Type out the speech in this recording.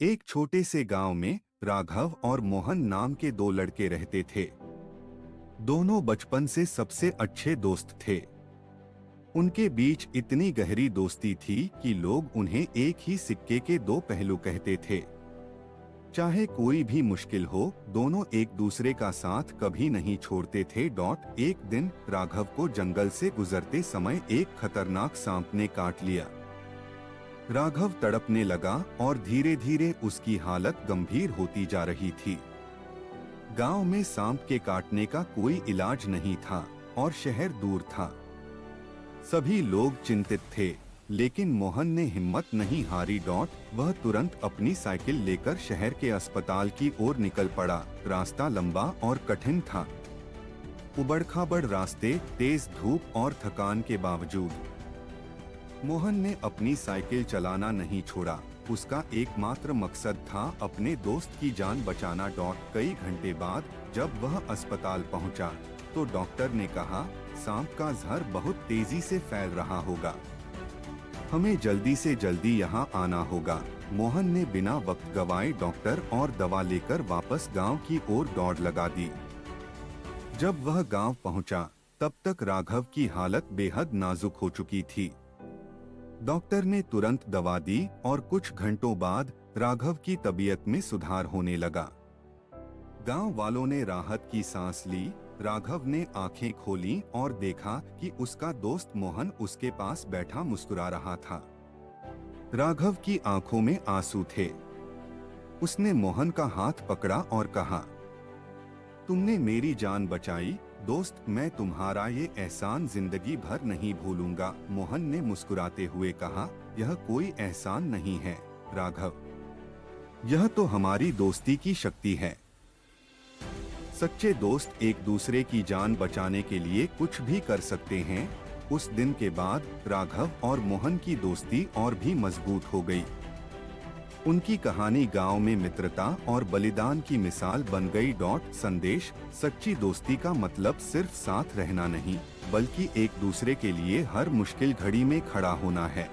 एक छोटे से गांव में राघव और मोहन नाम के दो लड़के रहते थे। दोनों बचपन से सबसे अच्छे दोस्त थे। उनके बीच इतनी गहरी दोस्ती थी कि लोग उन्हें एक ही सिक्के के दो पहलू कहते थे। चाहे कोई भी मुश्किल हो, दोनों एक दूसरे का साथ कभी नहीं छोड़ते थे। एक दिन राघव को जंगल से गुजरते समय एक खतरनाक सांप ने काट लिया। राघव तड़पने लगा और धीरे धीरे उसकी हालत गंभीर होती जा रही थी। गांव में सांप के काटने का कोई इलाज नहीं था और शहर दूर था। सभी लोग चिंतित थे, लेकिन मोहन ने हिम्मत नहीं हारी। वह तुरंत अपनी साइकिल लेकर शहर के अस्पताल की ओर निकल पड़ा। रास्ता लंबा और कठिन था। उबड़-खाबड़ रास्ते, तेज धूप और थकान के बावजूद मोहन ने अपनी साइकिल चलाना नहीं छोड़ा। उसका एकमात्र मकसद था अपने दोस्त की जान बचाना। कई घंटे बाद जब वह अस्पताल पहुंचा, तो डॉक्टर ने कहा, सांप का जहर बहुत तेजी से फैल रहा होगा, हमें जल्दी से जल्दी यहां आना होगा। मोहन ने बिना वक्त गवाए डॉक्टर और दवा लेकर वापस गांव की ओर दौड़ लगा दी। जब वह गांव पहुंचा, तब तक राघव की हालत बेहद नाजुक हो चुकी थी। डॉक्टर ने तुरंत दवा दी और कुछ घंटों बाद राघव की तबीयत में सुधार होने लगा। गांव वालों ने राहत की सांस ली। राघव ने आंखें खोलीं और देखा कि उसका दोस्त मोहन उसके पास बैठा मुस्कुरा रहा था। राघव की आंखों में आंसू थे। उसने मोहन का हाथ पकड़ा और कहा, तुमने मेरी जान बचाई दोस्त, मैं तुम्हारा ये एहसान जिंदगी भर नहीं भूलूंगा। मोहन ने मुस्कुराते हुए कहा, यह कोई एहसान नहीं है राघव, यह तो हमारी दोस्ती की शक्ति है। सच्चे दोस्त एक दूसरे की जान बचाने के लिए कुछ भी कर सकते हैं। उस दिन के बाद राघव और मोहन की दोस्ती और भी मजबूत हो गई। उनकी कहानी गांव में मित्रता और बलिदान की मिसाल बन गई। संदेश, सच्ची दोस्ती का मतलब सिर्फ साथ रहना नहीं, बल्कि एक दूसरे के लिए हर मुश्किल घड़ी में खड़ा होना है।